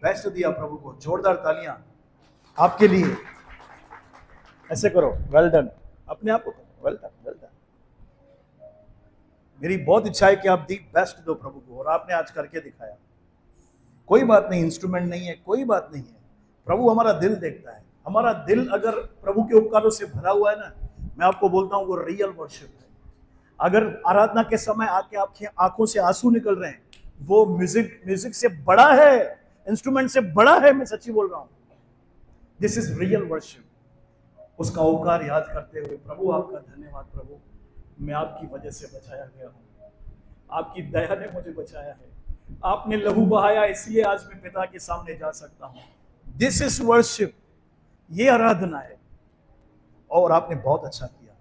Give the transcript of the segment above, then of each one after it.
Best दिया प्रभु को। जोरदार तालियां आपके लिए। ऐसे करो, वेल डन, अपने आप को वेल डन, वेल डन। मेरी बहुत इच्छा है कि आप दी बेस्ट दो प्रभु को, और आपने आज करके दिखाया। कोई बात नहीं, इंस्ट्रूमेंट नहीं है, कोई बात नहीं है। प्रभु हमारा दिल देखता है। हमारा दिल अगर प्रभु के उपकारों से भरा हुआ है ना, मैं आपको बोलता हूं वो रियल वर्शिप है। अगर आराधना के समय आके आपकी आंखों से आंसू निकल रहे हैं, वो म्यूजिक से बड़ा है, इंस्ट्रूमेंट से बड़ा है। मैं सच्ची बोल रहा हूं, दिस इज रियल वर्शिप। उसका उपकार याद करते हुए प्रभु आपका धन्यवाद। प्रभु मैं आपकी वजह से बचाया गया हूं, आपकी दया ने मुझे बचाया है। आपने लहू बहाया, इसलिए आज मैं पिता के सामने जा सकता हूं। दिस इज वर्शिप, ये आराधना है, और आपने बहुत अच्छा किया।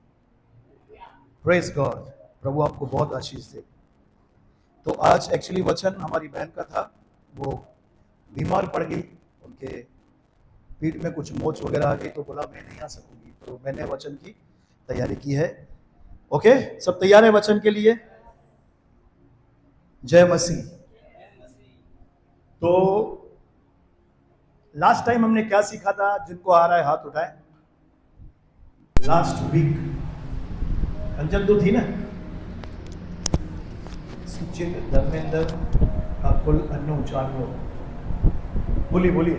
Praise God. प्रभु आपको बहुत आशीष दे। तो आज एक्चुअली वचन हमारी बहन का था, वो बीमार पड़ गई, उनके पीठ में कुछ मोच वगैरह आ गई, तो बोला मैं नहीं आ सकूंगी। तो मैंने वचन की तैयारी की है। ओके, सब तैयार है वचन के लिए? जय मसीह। तो लास्ट टाइम हमने क्या सीखा था? जिनको आ रहा है हाथ उठाएं। लास्ट वीक कंचन तो थी ना, सुचित धर्मेंद्र का कुल अन्न उच्चार हो। बोलिए बोलिए।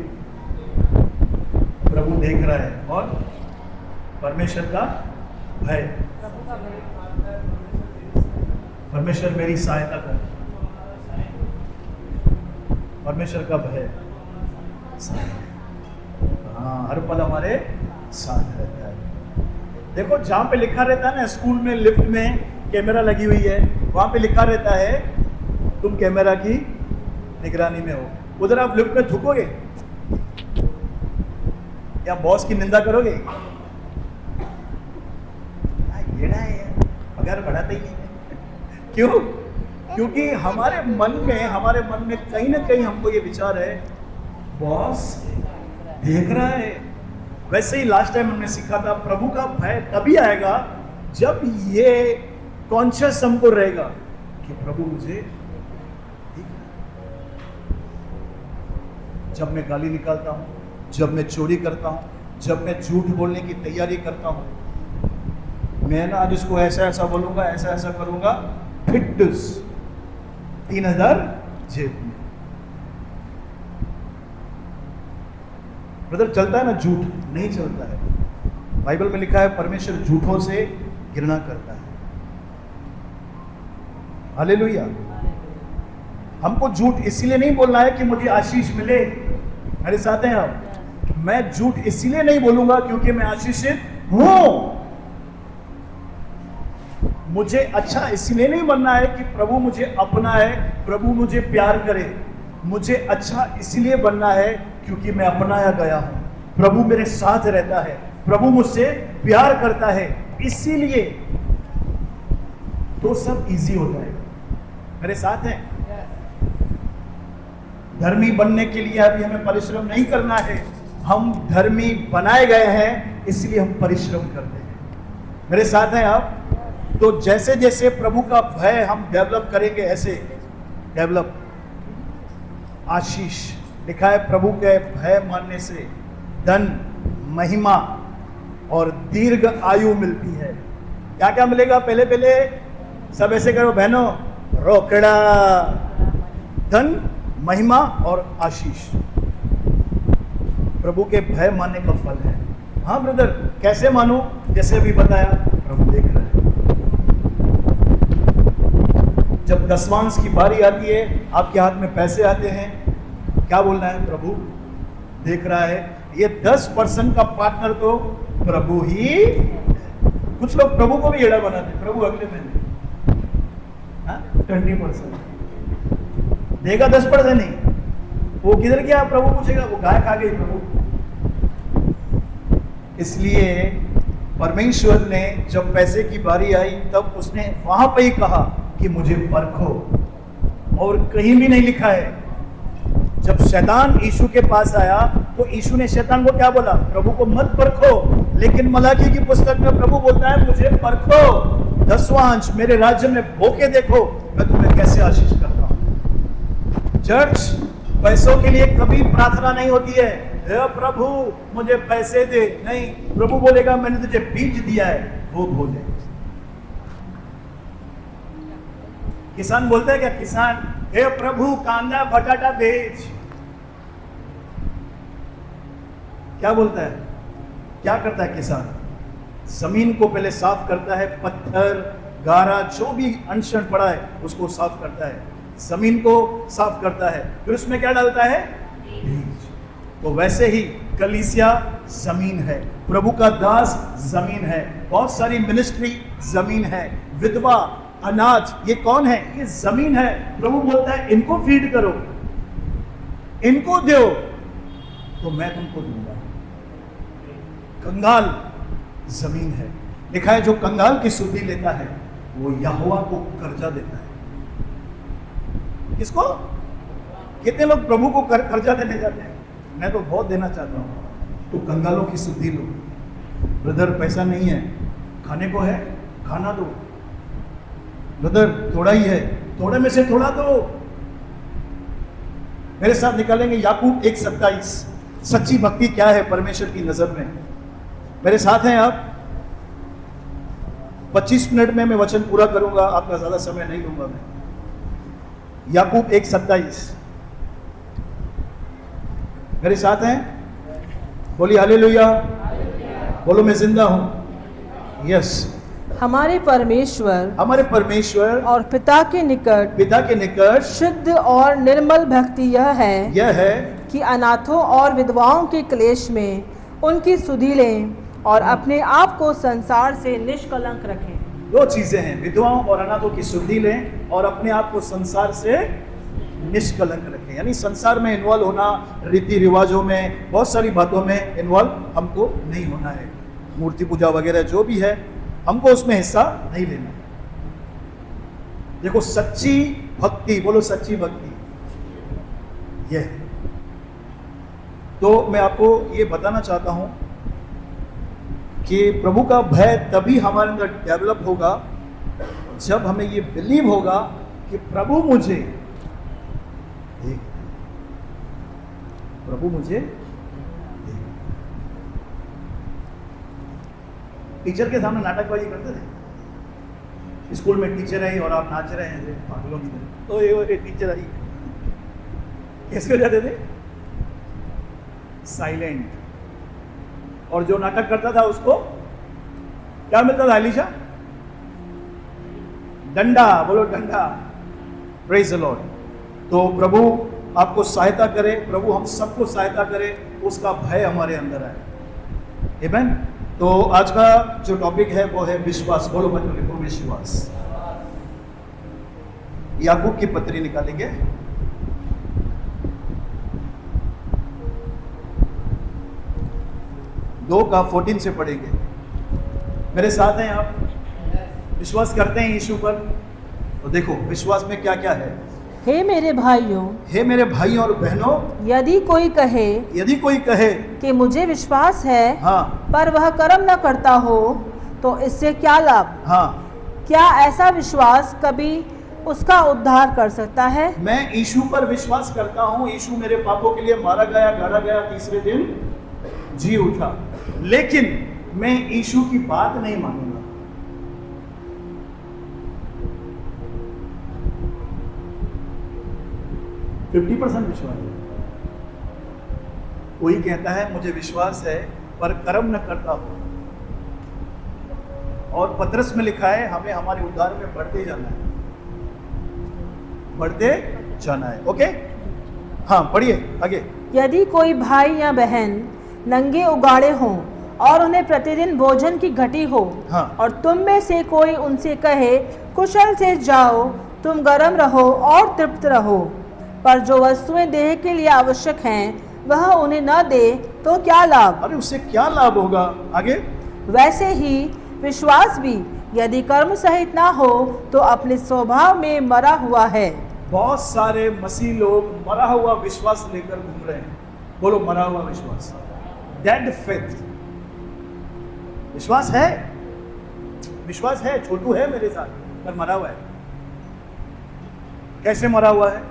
प्रभु देख रहा है और परमेश्वर का भय, परमेश्वर मेरी सहायता कर, परमेश्वर का भय। हाँ, हर पल हमारे साथ रहता है। देखो, जहां पे लिखा रहता है ना, स्कूल में लिफ्ट में कैमरा लगी हुई है, वहां पे लिखा रहता है तुम कैमरा की निगरानी में हो। उधर आप लिफ्ट में थूकोगे या बॉस की निंदा करोगे? पगार बढ़ाते ही नहीं। क्यों? क्योंकि हमारे मन में कहीं ना कहीं हमको ये विचार है, बॉस देख रहा है। वैसे ही लास्ट टाइम हमने सीखा था, प्रभु का भय तभी आएगा जब ये कॉन्शियस हमको रहेगा कि प्रभु मुझे देख रहा है। जब मैं गाली निकालता हूं, जब मैं चोरी करता हूं, जब मैं झूठ बोलने की तैयारी करता हूं, मैं ना आज इसको ऐसा ऐसा बोलूंगा, ऐसा ऐसा करूंगा, फिट्स 3000 जेब में। ब्रदर, चलता है ना झूठ? नहीं चलता है। बाइबल में लिखा है परमेश्वर झूठों से घृणा करता है। हालेलुया। हमको झूठ इसलिए नहीं बोलना है कि मुझे आशीष मिले। मेरे साथ हैं आप? मैं झूठ इसलिए नहीं बोलूंगा क्योंकि मैं आशीषित हूं। मुझे अच्छा इसलिए नहीं बनना है कि प्रभु मुझे अपना है, प्रभु मुझे प्यार करे। मुझे अच्छा इसलिए बनना है क्योंकि मैं अपनाया गया हूं, प्रभु मेरे साथ रहता है, प्रभु मुझसे प्यार करता है। इसीलिए तो सब इजी होता है। मेरे साथ हैं? धर्मी बनने के लिए अभी हमें परिश्रम नहीं करना है। हम धर्मी बनाए गए हैं, इसलिए हम परिश्रम करते हैं। मेरे साथ हैं आप? तो जैसे जैसे प्रभु का भय हम डेवलप करेंगे, ऐसे डेवलप आशीष। लिखा है प्रभु के भय मानने से धन, महिमा और दीर्घ आयु मिलती है। क्या क्या मिलेगा? पहले पहले सब ऐसे करो बहनों, रोकड़ा, धन, महिमा और आशीष प्रभु के भय मानने का फल है। हाँ ब्रदर, कैसे मानो? जैसे अभी बताया, प्रभु देख रहा है। जब दसवांश की बारी आती है, आपके हाथ में पैसे आते हैं, क्या बोलना है? प्रभु देख रहा है। ये 10% का पार्टनर तो प्रभु ही। कुछ लोग प्रभु को भी एड़ा बनाते, प्रभु अगले महीने 20% देगा, 10% नहीं। वो किधर गया प्रभु पूछेगा, वो गाय खा गई प्रभु। इसलिए परमेश्वर ने जब पैसे की बारी आई, तब उसने वहां पे ही कहा कि मुझे परखो, और कहीं भी नहीं लिखा है। जब शैतान यीशु के पास आया तो यीशु ने शैतान को क्या बोला? प्रभु को मत परखो। लेकिन मलाकी की पुस्तक में प्रभु बोलता है मुझे परखो, 10वां अंश मेरे राज्य में भोके देखो, मैं तुम्हें कैसे आशीष करता हूं। चर्च, पैसों के लिए कभी प्रार्थना नहीं होती है, हे प्रभु मुझे पैसे दे, नहीं, प्रभु बोलेगा मैंने तुझे बीज दिया है, वो भोले। किसान बोलता है क्या? किसान, हे प्रभु कांदा बटाटा बेच। क्या बोलता है? क्या करता है किसान? जमीन को पहले साफ करता है, पत्थर गारा जो भी अनशन पड़ा है उसको साफ करता है, जमीन को साफ करता है, फिर उसमें क्या डालता है? बीज। तो वैसे ही कलीसिया जमीन है, प्रभु का दास जमीन है, बहुत सारी मिनिस्ट्री जमीन है, विधवा, अनाज, ये कौन है? ये जमीन है। प्रभु बोलता है इनको फीड करो, इनको दो तो मैं तुमको दूंगा। कंगाल जमीन है। लिखा है जो कंगाल की सुधि लेता है वो यहोवा को कर्जा देता है। किसको? कितने लोग प्रभु को कर्जा देने जाते हैं? मैं तो बहुत देना चाहता हूं। तो कंगालों की सुधि लो। ब्रदर पैसा नहीं है, खाने को है, खाना दो। ब्रदर थोड़ा ही है, थोड़े में से थोड़ा दो। मेरे साथ निकालेंगे याकूब 1:27। सच्ची भक्ति क्या है परमेश्वर की नजर में? मेरे साथ हैं आप? 25 मिनट में मैं वचन पूरा करूंगा, आपका ज्यादा समय नहीं लूंगा मैं। याकूब 1:27 मेरे साथ हैं? बोलिए हालेलुया। बोलो मैं जिंदा हूं। यस। हमारे परमेश्वर और पिता के निकट शुद्ध और निर्मल भक्ति यह है कि अनाथों और विधवाओं के क्लेश में उनकी सुधि लें और अपने आप को संसार से निष्कलंक रखें। दो चीजें हैं, विधवाओं और अनाथों की सुधि लें और अपने आप को संसार से निष्कलंक रखें। यानी संसार में इन्वॉल्व होना, रीति रिवाजों में, बहुत सारी बातों में इन्वॉल्व हमको नहीं होना है। मूर्ति पूजा वगैरह जो भी है हमको उसमें हिस्सा नहीं लेना। देखो सच्ची भक्ति, बोलो सच्ची भक्ति यह है। तो मैं आपको ये बताना चाहता हूं कि प्रभु का भय तभी हमारे अंदर डेवलप होगा जब हमें ये बिलीव होगा कि प्रभु मुझे देख, प्रभु मुझे देख। टीचर के सामने नाटकबाजी करते थे। स्कूल में टीचर आई और आप नाच रहे हैं पागलों की तरह, तो ये टीचर आई, कैसे हो जाते थे? साइलेंट। और जो नाटक करता था उसको क्या मिलता था अलीशा? डंडा। बोलो डंडा। Praise the Lord. तो प्रभु आपको सहायता करे, प्रभु हम सबको सहायता करे, उसका भय हमारे अंदर आए। आमीन। तो आज का जो टॉपिक है वो है विश्वास। बोलो बच्चों लिखो विश्वास। याकूब की पत्री निकालेंगे। दो का 14 से पढ़ेंगे। मेरे साथ हैं आप? विश्वास करते हैं यीशु पर? तो देखो विश्वास में क्या क्या है। हे मेरे भाइयों और बहनों, यदि कोई कहे कि मुझे विश्वास है, हाँ, पर वह कर्म न करता हो तो इससे क्या लाभ? हाँ, क्या ऐसा विश्वास कभी उसका उद्धार कर सकता है? मैं यीशु पर विश्वास करता हूँ, यीशु मेरे पापों के लिए मारा गया, गाड़ा गया, तीसरे दिन जी उठा, लेकिन मैं यीशु की बात नहीं मानूंगा। % विश्वास है। कोई कहता है मुझे विश्वास है पर कर्म न करता हो। और पतरस में लिखा है हमें हमारे उद्धार में बढ़ते जाना है। ओके, हाँ पढ़िए आगे। यदि कोई भाई या बहन नंगे उगाड़े हों और उन्हें प्रतिदिन भोजन की घटी हो, हाँ, और तुम में से कोई उनसे कहे कुशल से जाओ, तुम गर्म रहो और तृप्त रहो, पर जो वस्तुएं देह के लिए आवश्यक हैं वह उन्हें न दे तो क्या लाभ? अरे उससे क्या लाभ होगा? आगे। वैसे ही विश्वास भी यदि कर्म सहित ना हो तो अपने स्वभाव में मरा हुआ है। बहुत सारे मसीह लोग मरा हुआ विश्वास लेकर घूम रहे हैं। बोलो मरा हुआ विश्वास, डेड फेथ। विश्वास है, छोटू है मेरे साथ, पर मरा हुआ है। कैसे मरा हुआ है?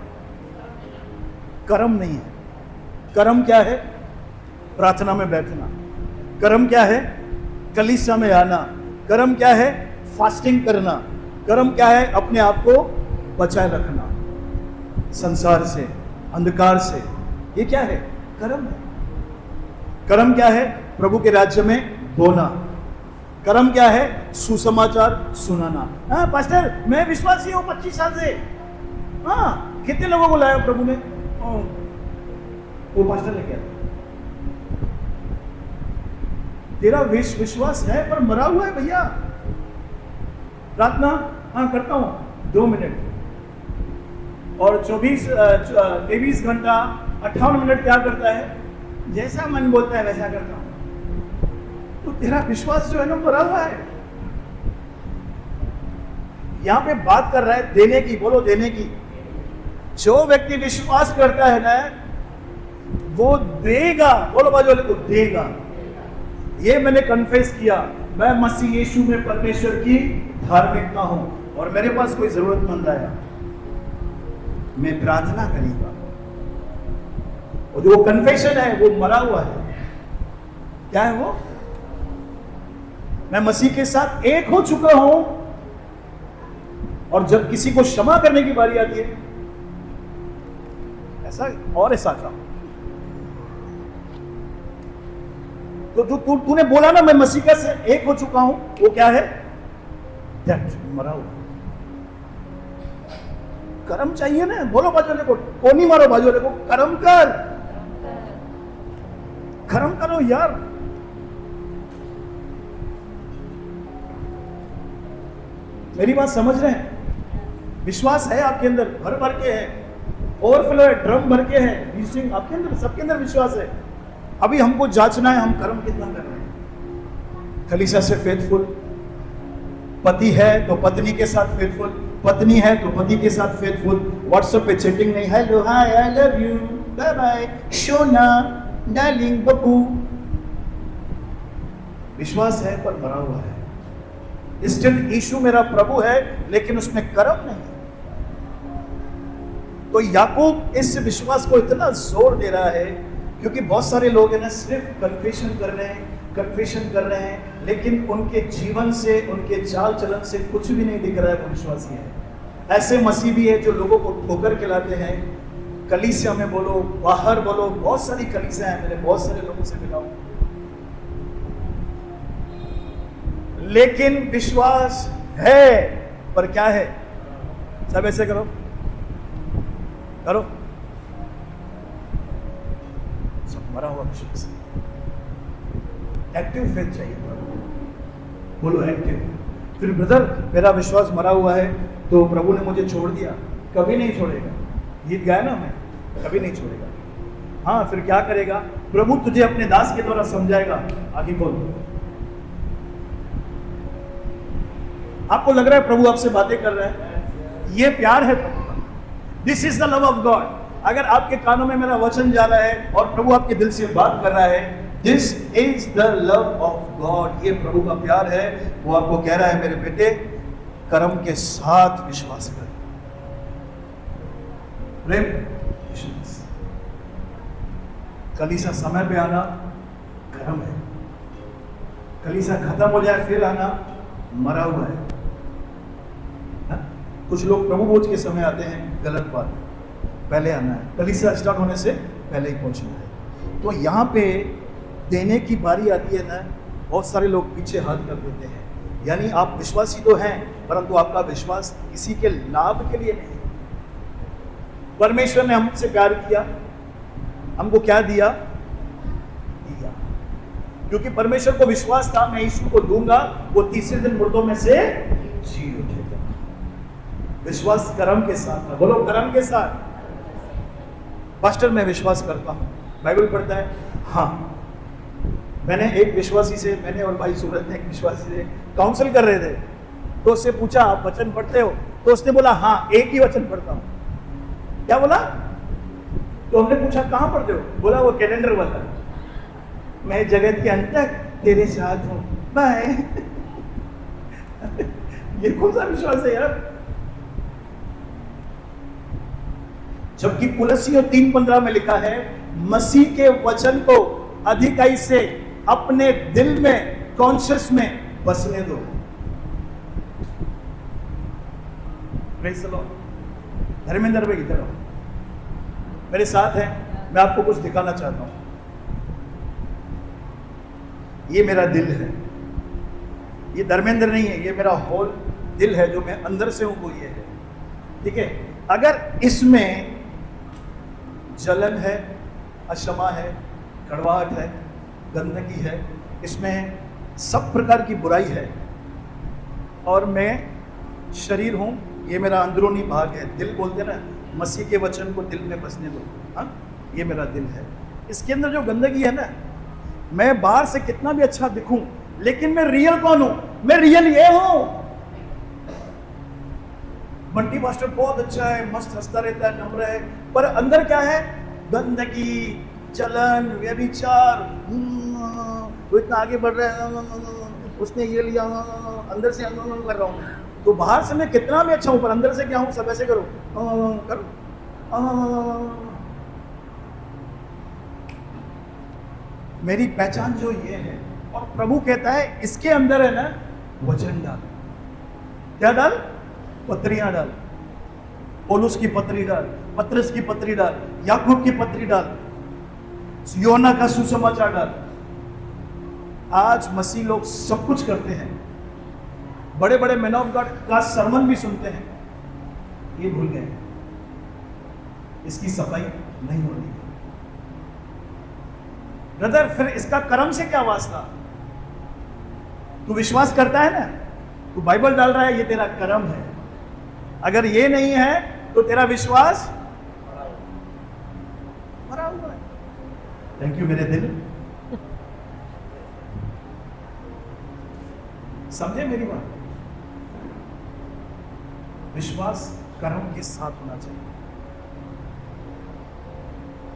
कर्म नहीं है। कर्म क्या है? प्रार्थना में बैठना। कर्म क्या है? कलीसिया में आना। कर्म क्या है? फास्टिंग करना। कर्म क्या है? अपने आप को बचाए रखना संसार से, अंधकार से। ये क्या है? कर्म है। कर्म क्या है? प्रभु के राज्य में बोना। कर्म क्या है? सुसमाचार सुनाना। हाँ पास्टर, मैं विश्वासी हूं 25 साल से। हाँ, कितने लोगों को लाया प्रभु ने? वो पास्टर ने किया। तेरा विश्वास है पर मरा हुआ है भैया। प्रार्थना हाँ करता हूं 2 मिनट, और 23 घंटा 58 मिनट क्या करता है? जैसा मन बोलता है वैसा करता हूं। तो तेरा विश्वास जो है ना मरा हुआ है। यहां पे बात कर रहा है देने की। बोलो देने की। जो व्यक्ति विश्वास करता है ना वो देगा। बोलो बाजू वाले को, देगा। ये मैंने कन्फेस किया, मैं मसीह यीशु में परमेश्वर की धार्मिकता हूं और मेरे पास कोई जरूरतमंद आया, मैं प्रार्थना करूंगा। और जो कन्फेशन है वो मरा हुआ है। क्या है वो? मैं मसीह के साथ एक हो चुका हूं, और जब किसी को क्षमा करने की बारी आती है ऐसा और ऐसा काम, तो जो तूने बोला ना मैं मसीह के साथ एक हो चुका हूं, वो क्या है? दैट मरा हुआ। कर्म चाहिए ना। बोलो बाजू वाले को, कोनी मारो बाजू वाले को, कर्म कर। कर्म करो यार। मेरी बात समझ रहे हैं? विश्वास है आपके अंदर, भर भर के है, ओवरफ्लो है, ड्रम भर के है, रीसिंग आपके अंदर, सबके अंदर विश्वास है। अभी हमको जांचना है हम कर्म कितना कर रहे हैं। कलीसिया से फेथफुल, पति है तो पत्नी के साथ फेथफुल, पत्नी है तो पति के साथ फेथफुल। व्हाट्सएप पे चैटिंग नहीं, hello hi I love you bye bye सोना डार्लिंग बब्बू। विश्वास है पर मरा हुआ है। स्टिल यीशु मेरा प्रभु है लेकिन उसमें कर्म नहीं है। तो याकूब इस विश्वास को इतना जोर दे रहा है क्योंकि बहुत सारे लोग हैं ना सिर्फ कन्फेशन कर रहे हैं लेकिन उनके जीवन से, उनके चाल चलन से कुछ भी नहीं दिख रहा है वो विश्वासी है। ऐसे मसीह भी है जो लोगों को ठोकर खिलाते हैं। कलीसिया में बोलो, बाहर बोलो, बहुत सारी कलीसिया है, मैंने बहुत सारे लोगों से मिला हूं, लेकिन विश्वास है पर क्या है? सब ऐसे करो सब मरा हुआ विश्वास। एक्टिव फेथ चाहिए। बोलो एक्टिव। फिर ब्रदर मेरा विश्वास मरा हुआ है तो प्रभु ने मुझे छोड़ दिया। कभी नहीं छोड़ेगा। गीत गाया ना मैं, कभी नहीं छोड़ेगा। हाँ फिर क्या करेगा? प्रभु तुझे अपने दास के द्वारा समझाएगा। आगे बोल। आपको लग रहा है प्रभु आपसे बातें कर रहा है? ये प्यार है प्रभु का। This is the love of God. अगर आपके कानों में मेरा वचन जा रहा है और प्रभु आपके दिल से बात कर रहा है, this is the love of God. ये प्रभु का प्यार है। वो आपको कह रहा है मेरे बेटे कर्म के साथ विश्वास कर। प्रेम, विश्वास। कलीसिया समय पे आना कर्म है। कलीसिया खत्म हो जाए फिर आना मरा हुआ है। कुछ लोग प्रभु भोज के समय आते हैं, गलत बात है। पहले आना है, कलीसिया स्टार्ट होने से पहले ही पहुंचना है। तो यहाँ पे देने की बारी आती है ना, बहुत सारे लोग पीछे हाथ कर देते हैं। यानी आप विश्वासी तो हैं परंतु आपका विश्वास किसी के लाभ के लिए नहीं। परमेश्वर ने हमसे प्यार किया, हमको क्या दिया? दिया। क्योंकि परमेश्वर को विश्वास था मैं यीशु को दूंगा, वो तीसरे दिन मुर्दों में से जी उठेगा। विश्वास कर्म के साथ था। बोलो कर्म के साथ। पास्टर मैं विश्वास करता हूं, बाइबल पढ़ता है। हाँ, मैंने एक विश्वासी से, मैंने और भाई सूरज ने एक विश्वासी से काउंसिल कर रहे थे, तो उससे पूछा आप वचन पढ़ते हो? तो उसने बोला हाँ एक ही वचन पढ़ता हूं। क्या बोला? तो हमने पूछा कहां पढ़ते हो? बोला वो कैलेंडर वाला, मैं जगत के अंत तक तेरे साथ हूं, बाय। ये कौन सा विश्वास है यार? जबकि कुलसियों 3:15 में लिखा है मसीह के वचन को अधिकाई से अपने दिल में, कॉन्शियस में बसने दो। Praise the Lord. धर्मेंद्र भाई इधर आओ, मेरे साथ है, मैं आपको कुछ दिखाना चाहता हूं। ये मेरा दिल है, ये धर्मेंद्र नहीं है, ये मेरा होल दिल है, जो मैं अंदर से हूं वो ये है, ठीक है। अगर इसमें जलन है, अक्षमा है, कड़वाहट है, गंदगी है, इसमें सब प्रकार की बुराई है, और मैं शरीर हूं, ये मेरा अंदरूनी भाग है, दिल बोलते ना, मसीह के वचन को दिल में बसने दो। हाँ, ये मेरा दिल है। इसके अंदर जो गंदगी है ना, मैं बाहर से कितना भी अच्छा दिखूं, लेकिन मैं रियल कौन हूं? मैं रियल ये हूं। बंटी मास्टर बहुत अच्छा है, मस्त हंसता रहता है, नम्र है, पर अंदर क्या है? गंदगी, जलन, व्यभिचार। वो इतना आगे बढ़ रहा है, उसने ये लिया, अंदर से कर रहा हूं। तो बाहर से मैं कितना भी अच्छा हूं, पर अंदर से क्या हूं? सब ऐसे करो, करो। मेरी पहचान जो ये है, और प्रभु कहता है इसके अंदर है ना, वचन डाल। क्या डाल? पत्रियां डाल। पौलुस की पत्री डाल, पत्रस की पत्री डाल, याकूब की पत्री डाल, योना का सुसमाचार डाल। आज मसीह लोग सब कुछ करते हैं, बड़े बड़े मैन ऑफ गॉड का सरमन भी सुनते हैं, ये भूल गए इसकी सफाई नहीं हो रही। ब्रदर, फिर इसका कर्म से क्या वास्ता? तू विश्वास करता है ना, तू बाइबल डाल रहा है, ये तेरा कर्म है। अगर ये नहीं है तो तेरा विश्वास मरा हुआ है। थैंक यू मेरे दिल। समझे मेरी बात? विश्वास कर्म के साथ होना चाहिए।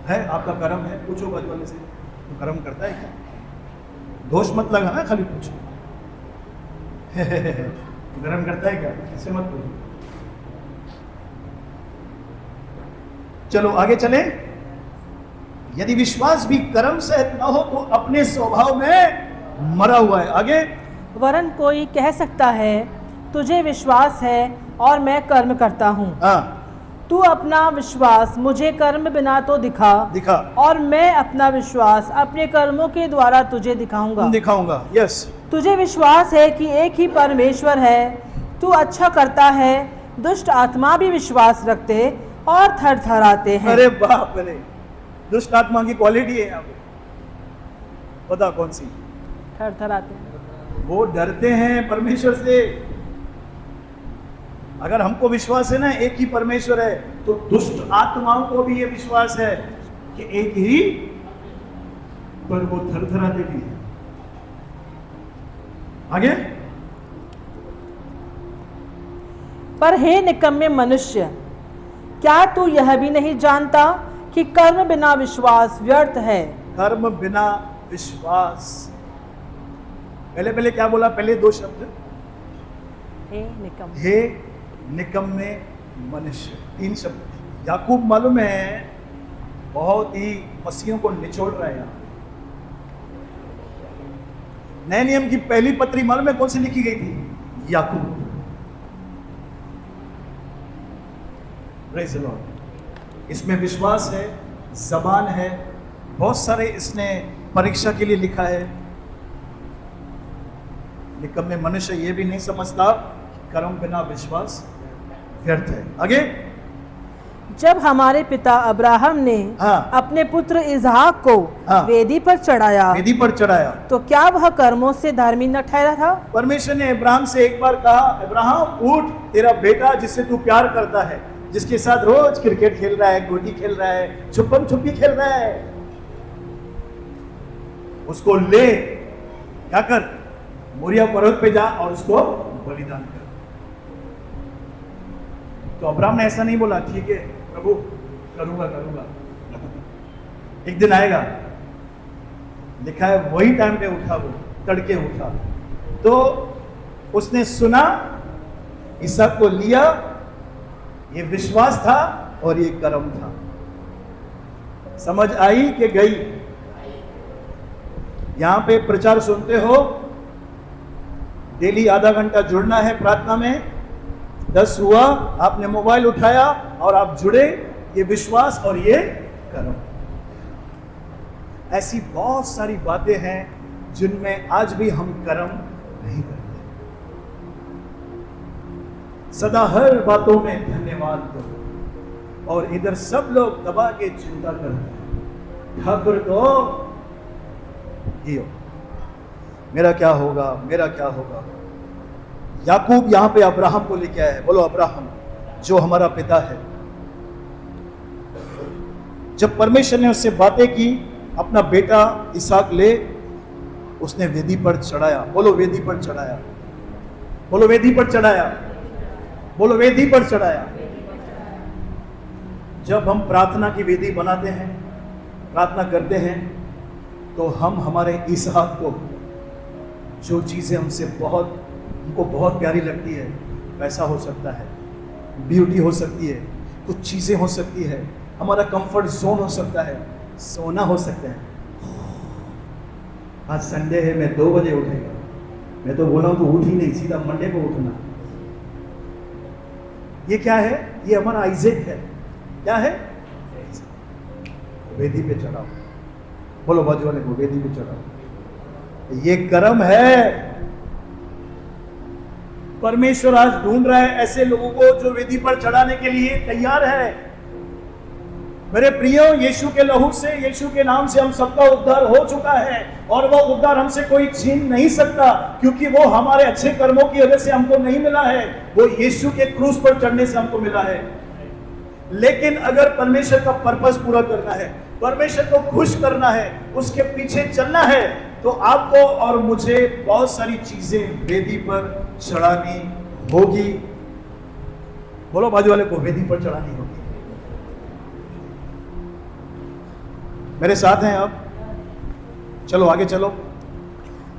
है आपका कर्म है? पूछो बाजू वाले से, तो कर्म करता है क्या? दोष मत लगाना, खाली पूछो। कर्म करता है क्या? ऐसे मत पूछो। चलो आगे चले। यदि विश्वास भी कर्म सहित न हो तो अपने स्वभाव में मरा हुआ है। आगे, वरन कोई कह सकता है तुझे विश्वास है और मैं कर्म करता हूँ। तू अपना विश्वास मुझे कर्म बिना तो दिखा और मैं अपना विश्वास अपने कर्मों के द्वारा तुझे दिखाऊंगा। यस। तुझे विश्वास है कि एक ही परमेश्वर है, तू अच्छा करता है। दुष्ट आत्मा भी विश्वास रखते और थरथराते हैं। अरे बाप रे, दुष्ट आत्मा की क्वालिटी है यहाँ पे, पता कौन सी? थरथराते हैं। वो डरते हैं परमेश्वर से। अगर हमको विश्वास है ना एक ही परमेश्वर है, तो दुष्ट आत्माओं को भी ये विश्वास है कि एक ही, पर वो थरथराते भी है। आगे, पर हे निकम्मे मनुष्य, क्या तू यह भी नहीं जानता कि कर्म बिना विश्वास व्यर्थ है? कर्म बिना विश्वास, पहले क्या बोला? पहले दो शब्द, हे निकम्मे मनुष्य, 3 शब्द। याकूब मालूम है बहुत ही मसीहों को निचोड़ रहा है यहाँ। नए नियम की पहली पत्री मालूम है कौन सी लिखी गई थी? याकूब। Praise the Lord. इसमें विश्वास है, जबान है, बहुत सारे इसने परीक्षा के लिए लिखा है। निकम्मे मनुष्य ये भी नहीं समझता कर्म बिना विश्वास व्यर्थ है। आगे, जब हमारे पिता अब्राहम ने अपने पुत्र इसहाक को वेदी पर चढ़ाया, तो क्या वह कर्मों से धर्मी न ठहरा था? परमेश्वर ने अब्राहम से एक बार कहा, अब्राहम उठ, तेरा बेटा जिससे तू प्यार करता है, जिसके साथ रोज क्रिकेट खेल रहा है, गोटी खेल रहा है, छुपन छुपी खेल रहा है, उसको ले, क्या कर, मोरिया पर्वत पे जा और उसको बलिदान कर। तो अब्राहम ने ऐसा नहीं बोला, ठीक है प्रभु करूंगा, एक दिन आएगा। लिखा है वही टाइम पे उठा, वो तड़के उठा। तो उसने सुना, इसहाक को लिया, ये विश्वास था और ये कर्म था। समझ आई कि गई? यहां पे प्रचार सुनते हो, डेली आधा घंटा जुड़ना है प्रार्थना में। 10 हुआ, आपने मोबाइल उठाया और आप जुड़े, ये विश्वास और ये कर्म। ऐसी बहुत सारी बातें हैं जिनमें आज भी हम कर्म नहीं करते। सदा हर बातों में धन्यवाद दो, और इधर सब लोग दबा के चिंता करते हैं, ठाकुर तो मेरा क्या होगा, मेरा क्या होगा। याकूब यहां पे अब्राहम को लेके आया है। बोलो अब्राहम, जो हमारा पिता है। जब परमेश्वर ने उससे बातें की, अपना बेटा इसहाक ले, उसने वेदी पर चढ़ाया। बोलो वेदी पर चढ़ाया, बोलो वेदी पर चढ़ाया, बोलो वेदी पर चढ़ाया। जब हम प्रार्थना की वेदी बनाते हैं, प्रार्थना करते हैं, तो हम हमारे इसहाक को, जो चीज़ें हमको बहुत प्यारी लगती है, पैसा हो सकता है, ब्यूटी हो सकती है, कुछ चीज़ें हो सकती है, हमारा कंफर्ट जोन हो सकता है, सोना हो सकता है। आज संडे है, मैं 2 बजे उठेगा। मैं तो बोला हूँ तो उठ ही नहीं, सीधा मंडे को उठना। ये क्या है? ये हमारा आइजेक है। क्या है? वेदी पे चढ़ाओ। बोलो बाजू वाले को, वेदी पे चढ़ाओ। ये कर्म है। परमेश्वर आज ढूंढ रहा है ऐसे लोगों को जो वेदी पर चढ़ाने के लिए तैयार है। मेरे प्रियो, यीशु के लहू से, यीशु के नाम से हम सबका उद्धार हो चुका है, और वो उद्धार हमसे कोई छीन नहीं सकता, क्योंकि वो हमारे अच्छे कर्मों की वजह से हमको नहीं मिला है, वो यीशु के क्रूस पर चढ़ने से हमको मिला है। लेकिन अगर परमेश्वर का पर्पस पूरा करना है, परमेश्वर को खुश करना है, उसके पीछे चलना है, तो आपको और मुझे बहुत सारी चीजें वेदी पर चढ़ानी होगी। बोलो बाजू वाले को, वेदी पर चढ़ानी होगी। मेरे साथ हैं आप? चलो आगे चलो।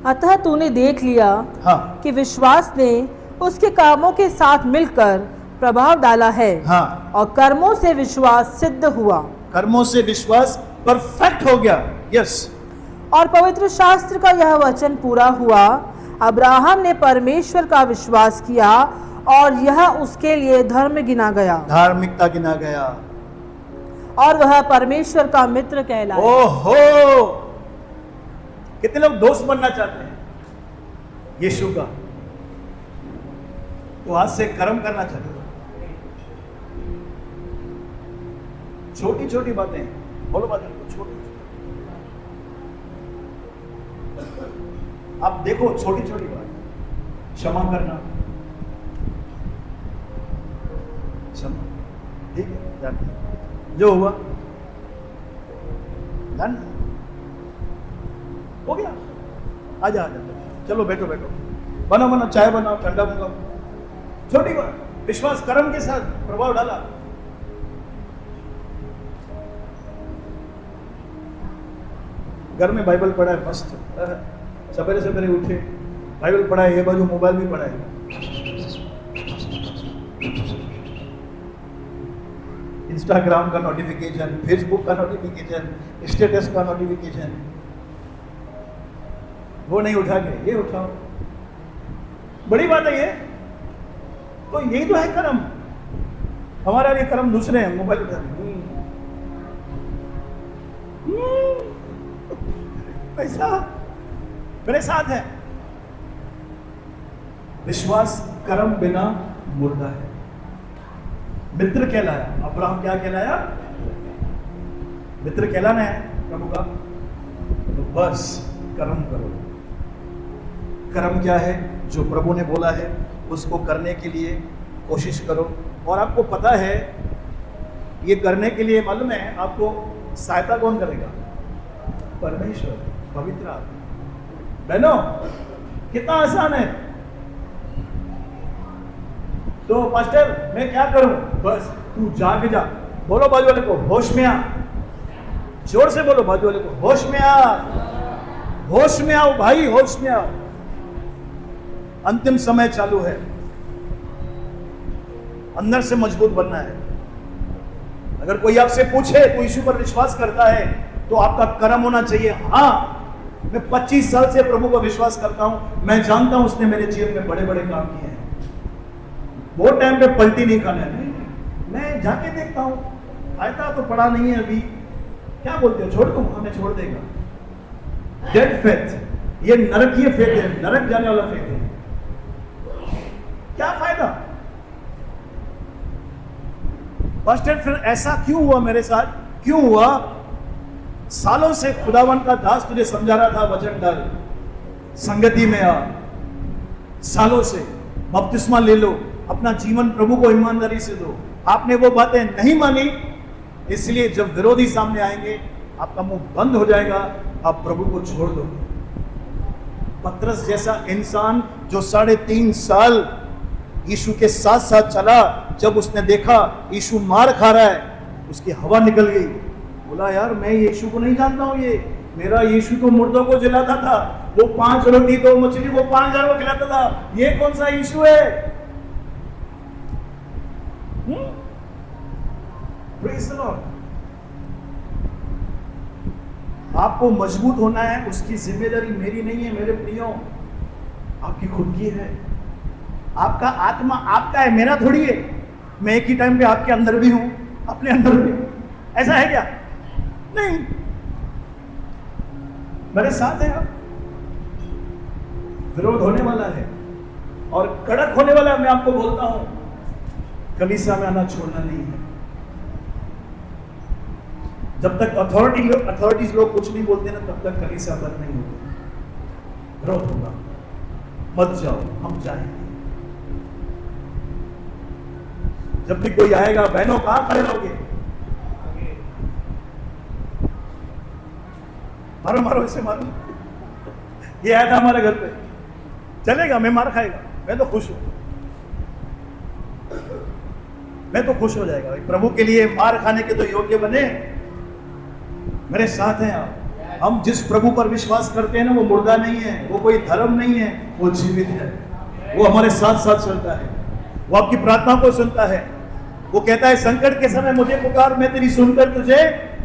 अतः तूने देख लिया हाँ, कि विश्वास ने उसके कामों के साथ मिलकर प्रभाव डाला है। हाँ, और कर्मों से विश्वास सिद्ध हुआ। कर्मों से विश्वास परफेक्ट हो गया। यस। और पवित्र शास्त्र का यह वचन पूरा हुआ, अब्राहम ने परमेश्वर का विश्वास किया और यह उसके लिए धर्म गिना गया, धार्मिकता गिना गया, और वह परमेश्वर का मित्र कहलाया। ओहो, कितने लोग दोस्त बनना चाहते हैं यीशु का, तो आज से कर्म करना चाहते हैं। छोटी छोटी बातें, बोलो बातें छोटी। आप देखो, छोटी छोटी बात, क्षमा करना, क्षमा, ठीक है, जाते हैं। जो हुआ डन हो गया। आजा आजा, चलो बैठो बैठो, बनाओ चाय बनाओ, ठंडा बनाओ। छोटी बात, विश्वास कर्म के साथ प्रभाव डाला। घर में बाइबल पढ़ा है, मस्त, सवेरे सवेरे उठे, बाइबल पढ़ा है, ये बाजू मोबाइल भी पढ़ा है, इंस्टाग्राम का नोटिफिकेशन, फेसबुक का नोटिफिकेशन, स्टेटस का नोटिफिकेशन, वो नहीं उठा के ये उठाओ। बड़ी बात है ये। तो यही तो है कर्म। हमारा ये कर्म दूसरे हैं, मोबाइल उठाने, पैसा मेरे साथ है। विश्वास कर्म बिना मुर्दा है। मित्र कहलाया, अब्राहम क्या कहलाया? मित्र कहलाना है प्रभु का, तो बस कर्म करो। कर्म क्या है? जो प्रभु ने बोला है उसको करने के लिए कोशिश करो। और आपको पता है ये करने के लिए, मालूम है आपको, सहायता कौन करेगा? परमेश्वर, पवित्र आत्मा। बहनों, कितना आसान है। तो पास्टर मैं क्या करूं? बस तू जाग जा। बोलो बाजू वाले को, होश में आ। जोर से बोलो बाजू वाले को, होश में आ। होश में आओ भाई, होश में आओ। अंतिम समय चालू है, अंदर से मजबूत बनना है। अगर कोई आपसे पूछे तो यीशु पर विश्वास करता है तो आपका कर्म होना चाहिए, हाँ मैं 25 साल से प्रभु पर विश्वास करता हूं, मैं जानता हूं उसने मेरे जीवन में बड़े बड़े काम किए हैं, वो टाइम पे पलटी नहीं खाना है। मैं जाके देखता हूं, फायदा तो पड़ा नहीं है अभी, क्या बोलते हो छोड़ दूं, हमें छोड़ देगा। डेड फेथ, ये नरकीय फेथ है, नरक जाने वाला फेथ है, क्या फायदा। पास्टर फिर ऐसा क्यों हुआ मेरे साथ, क्यों हुआ? सालों से खुदावन का दास तुझे समझा रहा था, वचन डाल, संगति में आ, सालों से बपतिस्मा ले लो, अपना जीवन प्रभु को ईमानदारी से दो। आपने वो बातें नहीं मानी, इसलिए जब विरोधी सामने आएंगे आपका मुंह बंद हो जाएगा, आप प्रभु को छोड़ दो। पतरस जैसा इंसान जो 3.5 साल यीशु के साथ साथ चला, जब उसने देखा यीशु मार खा रहा है, उसकी हवा निकल गई, बोला यार मैं यीशु को नहीं जानता हूं, ये मेरा यीशु तो मुर्दों को जलाता था, वो 5 रोटी 2 मछली को 5,000 को खिलाता था, ये कौन सा यीशु है? Praise the Lord। आपको मजबूत होना है, उसकी जिम्मेदारी मेरी नहीं है मेरे प्रियो, आपकी खुद की है। आपका आत्मा आपका है, मेरा थोड़ी है। मैं एक ही टाइम पे आपके अंदर भी हूं, अपने अंदर भी, ऐसा है क्या? नहीं, मेरे साथ है आप। विरोध होने वाला है और कड़क होने वाला है, मैं आपको बोलता हूं, कलीसिया में आना छोड़ना नहीं है। जब तक अथॉरिटीज लोग कुछ नहीं बोलते ना, तब तक कलीसिया बंद नहीं होती। विरोध होगा, मत जाओ, हम जाएंगे। जब भी कोई आएगा, बहनों कहां खड़े रहोगे? मारो मारो इसे मारो, ये आया था हमारे घर पे, चलेगा, मैं मार खाएगा, मैं तो खुश हूं, मैं तो खुश हो जाएगा भाई, प्रभु के लिए मार खाने के तो योग्य बने। मेरे साथ हैं आप। हम जिस प्रभु पर विश्वास करते हैं ना, वो मुर्दा नहीं है, वो कोई धर्म नहीं है, वो जीवित है, वो हमारे साथ साथ चलता है, वो आपकी प्रार्थना को सुनता है। वो कहता है संकट के समय मुझे पुकार, मैं तेरी सुनकर तुझे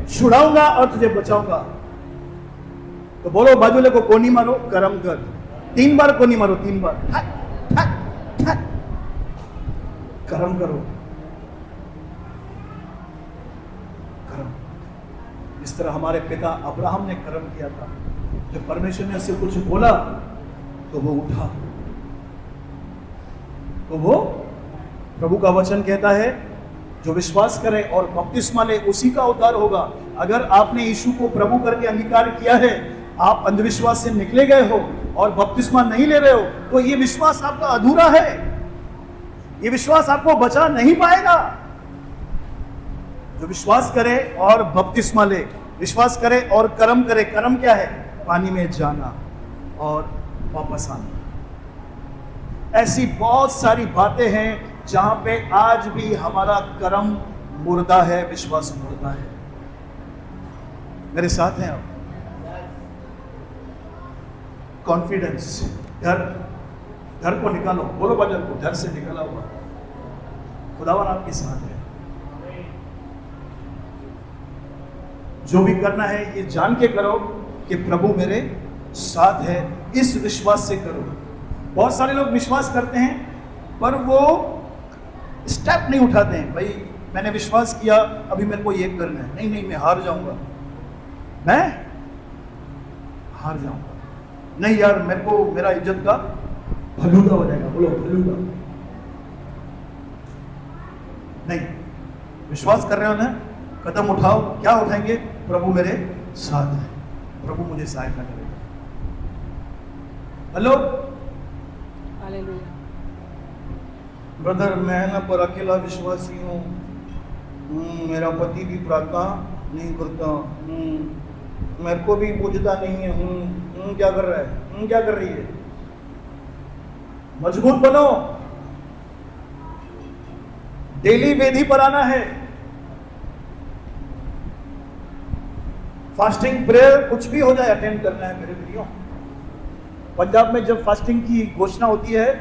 छुड़ाऊंगा और तुझे बचाऊंगा। तो बोलो बाजूले को, कोनी मारो, कर्म कर, 3 बार कोनी मारो, 3 बार कर्म करो, कर्म। इस तरह हमारे पिता अब्राहम ने कर्म किया था। जब परमेश्वर ने उससे कुछ बोला तो वो उठा, तो वो प्रभु का वचन कहता है जो विश्वास करे और बपतिस्मा ले उसी का उद्धार होगा। अगर आपने यीशु को प्रभु करके अंगीकार किया है, आप अंधविश्वास से निकले गए हो और बपतिस्मा नहीं ले रहे हो, तो ये विश्वास आपका अधूरा है, ये विश्वास आपको बचा नहीं पाएगा। जो विश्वास करे और बपतिस्मा ले, विश्वास करे और कर्म करे। कर्म क्या है? पानी में जाना और वापस आना। ऐसी बहुत सारी बातें हैं जहां पे आज भी हमारा कर्म मुर्दा है, विश्वास मुर्दा है। मेरे साथ हैं आप? कॉन्फिडेंस, डर को निकालो, बोलो बजट को, डर से निकला हुआ खुदावन आपके साथ है। जो भी करना है ये जान के करो कि प्रभु मेरे साथ है, इस विश्वास से करो। बहुत सारे लोग विश्वास करते हैं पर वो स्टेप नहीं उठाते हैं। भाई मैंने विश्वास किया, अभी मेरे को ये करना है, नहीं मैं हार जाऊंगा, मैं हार जाऊंगा, नहीं यार मेरे को मेरा इज्जत का फलूदा हो जाएगा, बोलो फलूदा। नहीं, विश्वास कर रहे हो ना, कदम उठाओ। क्या उठाएंगे? प्रभु मेरे साथ है, प्रभु मुझे सहायता करेगा। Hello hallelujah. ब्रदर मैं ना पर अकेला विश्वासी हूँ, मेरा पति भी प्रार्थना नहीं करता, मेरे को भी पूछता नहीं है, क्या कर रहा है, क्या कर रही है? मजबूत बनो, डेली वेदी पर आना है, फास्टिंग प्रेयर कुछ भी हो जाए अटेंड करना है मेरे प्रियो। पंजाब में जब फास्टिंग की घोषणा होती है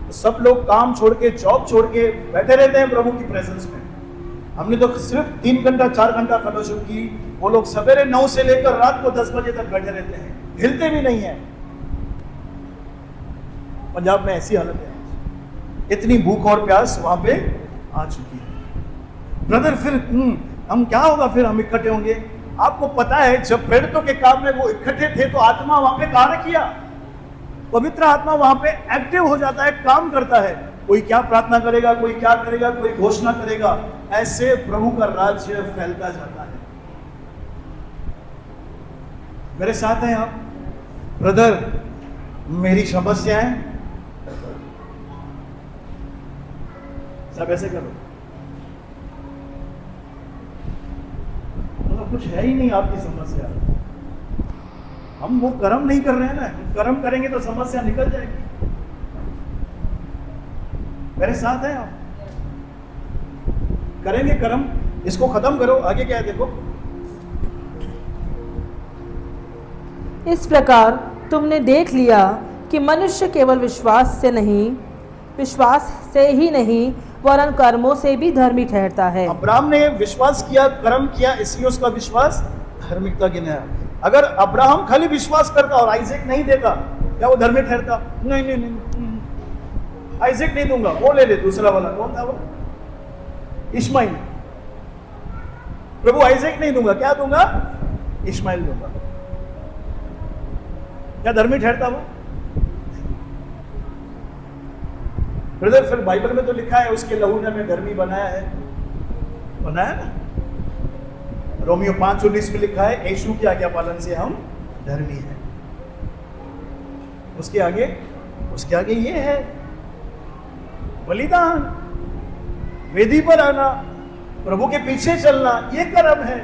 तो सब लोग काम छोड़ के, जॉब छोड़ के बैठे रहते हैं प्रभु की प्रेजेंस में। हमने तो सिर्फ 3 घंटा 4 घंटा फेलोशिप की, वो लोग सवेरे 9 से लेकर रात को 10 बजे तक बैठे रहते हैं, हिलते भी नहीं है। पंजाब में ऐसी हालत है, इतनी भूख और प्यास वहां पे आ चुकी है। ब्रदर फिर हम क्या होगा, फिर हम इकट्ठे होंगे। आपको पता है जब प्रेरितों के काम में वो इकट्ठे थे तो आत्मा वहां पे कार्य किया, पवित्र आत्मा वहां पे एक्टिव हो जाता है, काम करता है। कोई क्या प्रार्थना करेगा, कोई क्या करेगा, कोई घोषणा करेगा, ऐसे प्रभु का राज्य फैलता जाता है। मेरे साथ हैं आप? ब्रदर मेरी समस्या है, सब ऐसे करो, मतलब कुछ है ही नहीं आपकी समस्या। हम वो कर्म नहीं कर रहे हैं ना, कर्म करेंगे तो समस्या निकल जाएगी। मेरे साथ हैं आप? करेंगे कर्म, इसको खत्म करो, आगे क्या है देखो। इस प्रकार तुमने देख लिया कि मनुष्य केवल विश्वास से ही नहीं वरन कर्मों से भी धर्मी ठहरता है। अब्राहम ने विश्वास किया, कर्म किया, इसलिए उसका विश्वास धार्मिकता गिना। अगर अब्राहम खाली विश्वास करता और आइजैक नहीं देता, क्या वो धर्मी ठहरता? नहीं नहीं नहीं, आइजैक नहीं दूंगा, वो ले ले दूसरा वाला। कौन था वो? इश्माइल। प्रभु आइजैक नहीं दूंगा, क्या दूंगा? इश्माइल दूंगा। क्या धर्मी ठहरता वो? ब्रदर फिर बाइबल में तो लिखा है उसके लहू ने हमें धर्मी बनाया है, बनाया ना। रोमियो 5:19 में लिखा है यीशु की आज्ञा पालन से हम धर्मी हैं। उसके आगे ये है बलिदान, वेदी पर आना, प्रभु के पीछे चलना, ये कर्म है।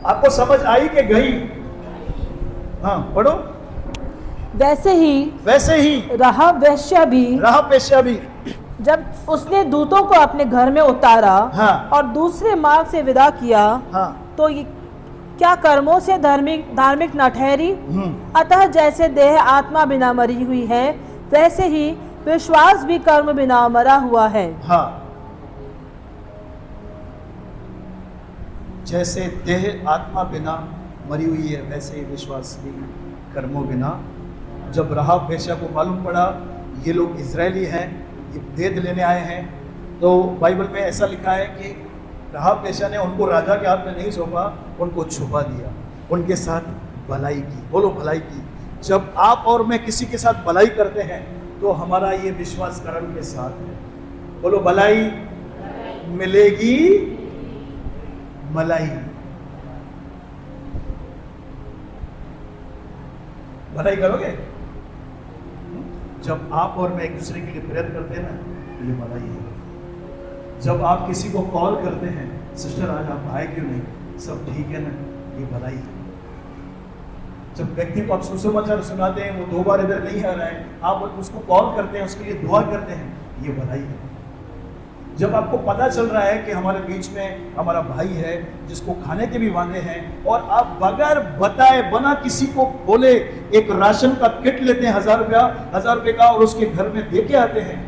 आपको समझ आई कि गई? हाँ पढ़ो। वैसे ही राहाब वेश्या भी जब उसने दूतों को अपने घर में उतारा, हाँ, और दूसरे मार्ग से विदा किया, हाँ, तो क्या कर्मों से धार्मिक न ठहरी? अतः जैसे देह आत्मा बिना मरी हुई है, वैसे ही विश्वास भी कर्म बिना मरा हुआ है। हाँ, जैसे देह आत्मा बिना मरी हुई है, वैसे ही विश्वास भी कर्मों बिना। जब राहाब वेश्या को मालूम पड़ा ये लोग इजरायली हैं, ये भेद लेने आए हैं, तो बाइबल में ऐसा लिखा है कि राहाब वेश्या ने उनको राजा के हाथ में नहीं सौंपा, उनको छुपा दिया, उनके साथ भलाई की। बोलो भलाई की। जब आप और मैं किसी के साथ भलाई करते हैं तो हमारा ये विश्वास कर्म के साथ है। बोलो भलाई मिलेगी मलाई। भलाई करोगे? जब आप और मैं एक दूसरे के लिए प्रेयर करते हैं ना, तो ये भलाई है। जब आप किसी को कॉल करते हैं, सिस्टर आज आप आए क्यों नहीं, सब ठीक है ना, ये भलाई है। जब व्यक्ति को आप सुसमाचार सुनाते हैं, वो 2 बार इधर नहीं आ रहा है, आप उसको कॉल करते हैं, उसके लिए दुआ करते हैं, ये भलाई है। जब आपको पता चल रहा है कि हमारे बीच में हमारा भाई है जिसको खाने के भी वादे हैं, और आप बगैर बताए बना किसी को बोले एक राशन का किट लेते हैं 1000 रुपये का, और उसके घर में दे के आते हैं,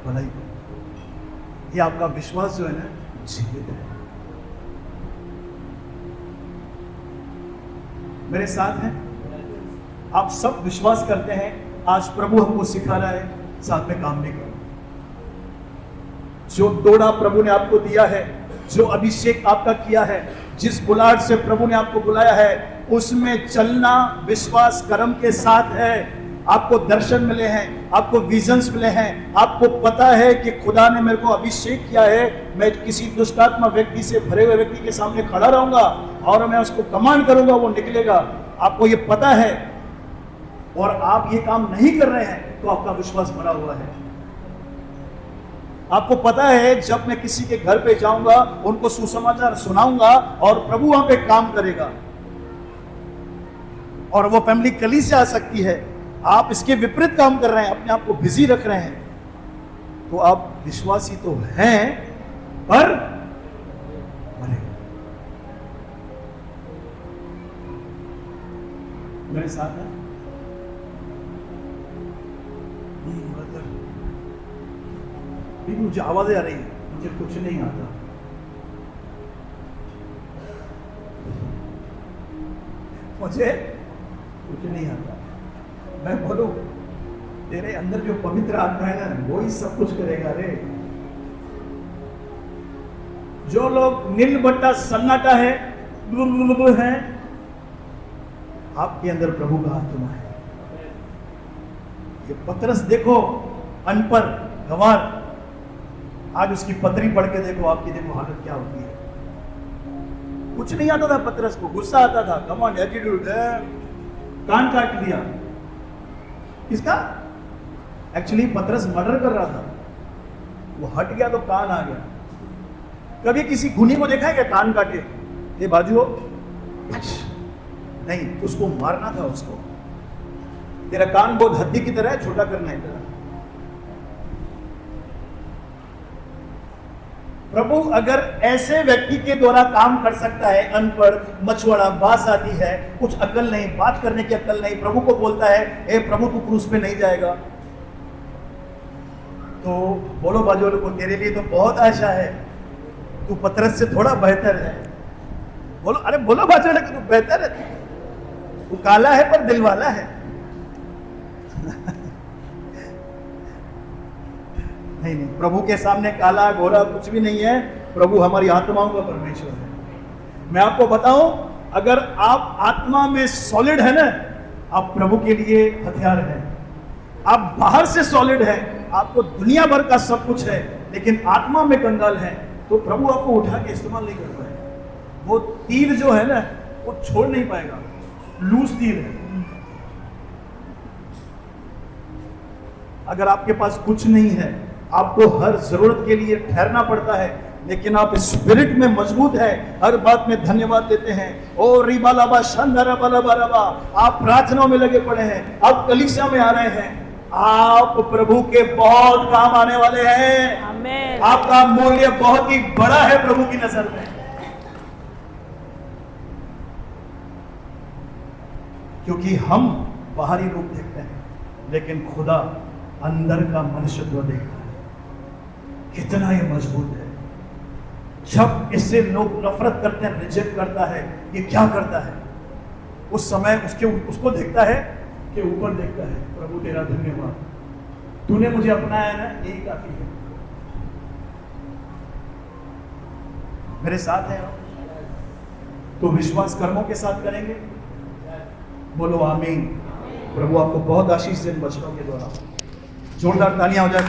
भलाई। ये आपका विश्वास जो है ना, जीवित है। मेरे साथ हैं आप? सब विश्वास करते हैं। आज प्रभु हमको सिखा रहा है साथ में काम नहीं करो। जो तोड़ा प्रभु ने आपको दिया है, जो अभिषेक आपका किया है, जिस बुलाहट से प्रभु ने आपको बुलाया है, उसमें चलना विश्वास कर्म के साथ है। आपको दर्शन मिले हैं, आपको विजन्स मिले हैं, आपको पता है कि खुदा ने मेरे को अभिषेक किया है, मैं किसी दुष्टात्मा व्यक्ति से भरे हुए व्यक्ति के सामने खड़ा रहूंगा और मैं उसको कमांड करूंगा, वो निकलेगा। आपको ये पता है और आप ये काम नहीं कर रहे हैं, तो आपका विश्वास भरा हुआ है। आपको पता है जब मैं किसी के घर पे जाऊंगा, उनको सुसमाचार सुनाऊंगा और प्रभु वहां पे काम करेगा, और वो फैमिली कली से आ सकती है। आप इसके विपरीत काम कर रहे हैं, अपने आप को बिजी रख रहे हैं, तो आप विश्वासी तो हैं पर मरे। मेरे साथ है? मुझे आवाजें आ रही है, मुझे कुछ नहीं आता, मुझे कुछ नहीं आता। मैं बोलूं तेरे अंदर जो पवित्र आत्मा है ना, वो ही सब कुछ करेगा रे। जो लोग नील बट्टा सन्नाटा है आपके अंदर प्रभु का आत्मा है। ये पतरस देखो, अनपढ़ गंवार, आज उसकी पत्री पढ़ के देखो, आपकी देखो हालत क्या होती है। कुछ नहीं आता था पतरस को, गुस्सा आता था, कमांड एटीट्यूड, कान काट दिया। किसका? एक्चुअली पतरस मर्डर कर रहा था, वो हट गया तो कान आ गया। कभी किसी खूनी को देखा है क्या कान काटे? ये बाजू हो नहीं, उसको मारना था उसको। तेरा कान बहुत हड्डी की तरह है, छोटा करना है तेरा। प्रभु अगर ऐसे व्यक्ति के द्वारा काम कर सकता है, अनपढ़, मछुआरा, बास आती है, कुछ अकल नहीं, बात करने की अकल नहीं, प्रभु को बोलता है ए प्रभु तू क्रूस पे नहीं जाएगा, तो बोलो बाजू वालों को तेरे लिए तो बहुत आशा है, तू पतरस से थोड़ा बेहतर है। बोलो, अरे बोलो बाजू वाले को, तू बेहतर है, तू काला है पर दिल वाला है। नहीं नहीं, प्रभु के सामने काला गोरा कुछ भी नहीं है। प्रभु हमारी आत्माओं का परमेश्वर है। मैं आपको बताऊं, अगर आप आत्मा में सॉलिड है ना, आप प्रभु के लिए हथियार है। आप बाहर से सॉलिड है, आपको दुनिया भर का सब कुछ है, लेकिन आत्मा में कंगाल है, तो प्रभु आपको उठा के इस्तेमाल नहीं कर पाएगा। वो तीर जो है ना, वो छोड़ नहीं पाएगा, लूज तीर है। अगर आपके पास कुछ नहीं है, आपको हर जरूरत के लिए ठहरना पड़ता है, लेकिन आप स्पिरिट में मजबूत है, हर बात में धन्यवाद देते हैं, ओ रिबालाबा शानदारा बालाबाराबा, आप प्रार्थनाओं में लगे पड़े हैं, आप कलीसिया में आ रहे हैं, आप प्रभु के बहुत काम आने वाले हैं। आमीन। आपका मूल्य बहुत ही बड़ा है प्रभु की नजर में। क्योंकि हम बाहरी रूप देखते हैं, लेकिन खुदा अंदर का मनुष्यत्व देखता है। कितना ये मजबूत है। जब इससे लोग नफरत करते हैं, रिजेक्ट करता है, ये क्या करता है, उस समय उसको देखता है कि ऊपर देखता है, प्रभु तेरा धन्यवाद, तूने मुझे अपनाया ना, यही काफी है। मेरे साथ हैं आप? तो विश्वास कर्मों के साथ करेंगे। बोलो आमीन। प्रभु आपको बहुत आशीष दे बचनों के द्वारा। जोरदार तालियां हो जाए।